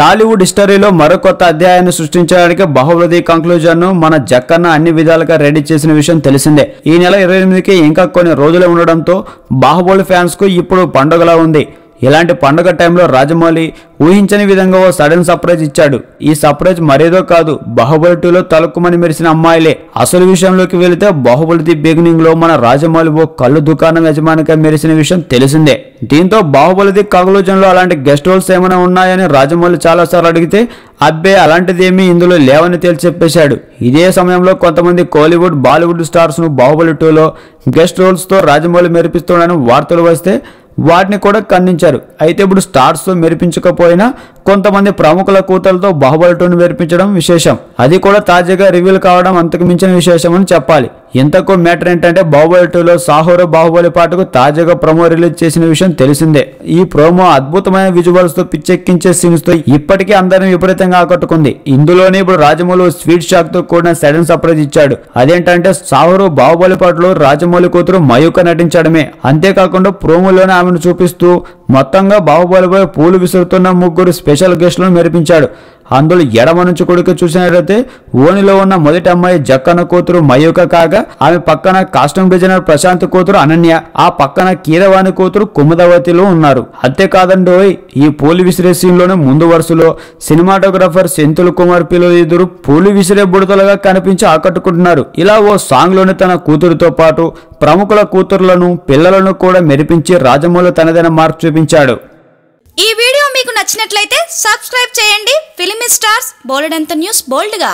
టాలీవుడ్ హిస్టరీలో మరో కొత్త అధ్యాయాన్ని సృష్టించడానికి బాహుబలి కంక్లూజన్ ను మన జక్కన్న అన్ని విధాలుగా రెడీ చేసిన విషయం తెలిసిందే. ఈ నెల 28కి ఇంకా కొన్ని రోజులే ఉండడంతో బాహుబలి ఫ్యాన్స్ కు ఇప్పుడు పండుగలా ఉంది. ఇలాంటి పండుగ టైంలో రాజమౌళి ఊహించని విధంగా ఓ సడన్ సర్ప్రైజ్ ఇచ్చాడు. ఈ సర్ప్రైజ్ మరేదో కాదు, బాహుబలి 2లో తలుక్కుమని మెరిసిన అమ్మాయిలే. అసలు విషయంలోకి వెళితే బాహుబలి ది బిగినింగ్ లో మన రాజమౌళి ఓ కళ్ళు దుకాణం యజమానిగా మెరిసిన విషయం తెలిసిందే. దీంతో బాహుబలి ది కంక్లూజన్ లో అలాంటి గెస్ట్ రోల్స్ ఏమైనా ఉన్నాయని రాజమౌళి చాలాసార్లు అడిగితే అబ్బే అలాంటిదేమీ ఇందులో లేవని తేల్చి చెప్పేశాడు. ఇదే సమయంలో కొంతమంది కోలీవుడ్ బాలీవుడ్ స్టార్స్ ను బాహుబలి 2లో గెస్ట్ రోల్స్ తో రాజమౌళి మెరిపిస్తున్నాడని వార్తలు వస్తే వాటిని కూడా ఖండించారు. అయితే ఇప్పుడు స్టార్స్ తో మెరిపించకపోయినా కొంతమంది ప్రముఖుల కూతులతో బాహుబలి 2ను మెరిపించడం విశేషం. అది కూడా తాజాగా రివీల్ కావడం అంతకు మించిన విశేషం అని చెప్పాలి. ఇంతకు మ్యాటర్ ఏంటంటే బాహుబలి 2లో సాహోరు బాహుబలి పాటకు తాజాగా ప్రోమో రిలీజ్ చేసిన విషయం తెలిసిందే. ఈ ప్రోమో అద్భుతమైన విజువల్స్ తో పిచ్చెక్కించే సీన్స్ తో ఇప్పటికీ అందరిని విపరీతంగా ఆకట్టుకుంది. ఇందులోనే ఇప్పుడు రాజమౌళి స్వీట్ షాక్ తో కూడిన సడన్ సర్ప్రైజ్ ఇచ్చాడు. అదేంటంటే సాహోరు బాహుబలి పాటలో రాజమౌళి కూతురు మయూక నటించడమే. అంతేకాకుండా ప్రోమోలోనే ఆమెను చూపిస్తూ మొత్తంగా బాహుబలిపై పూలు విసురుతున్న ముగ్గురు స్పెషల్ గెస్టులను మెరిపించాడు. అందులో ఎడమ నుంచి కొడుకు చూసినట్లయితే ఓనిలో ఉన్న మొదటి అమ్మాయి జక్కన్న కూతురు మయూక కాగా, ఆమె పక్కన కాస్ట్యూమ్ డిజైనర్ ప్రశాంత్ కూతురు అనన్య, ఆ పక్కన కీరవాణి కూతురు కుముదవతిలో ఉన్నారు. అంతేకాదండి, ఈ పూలు విసిరే సీన్ లోనే ముందు వరుసలో సినిమాటోగ్రాఫర్ సెంతుల్ కుమార్ పిల్లలు ఇద్దరు పూలు విసిరే బుడతలుగా కనిపించి ఆకట్టుకుంటున్నారు. ఇలా ఓ సాంగ్ లోని తన కూతురుతో పాటు ప్రముఖుల కూతురులను పిల్లలను కూడా మెరిపించి రాజమౌళి తనదైన మార్క్ చూపించాడు. ఈ వీడియో మీకు నచ్చినట్లయితే సబ్స్క్రైబ్ చేయండి. ఫిలిమి స్టార్స్ బోలెడంత న్యూస్ బోల్డ్ గా.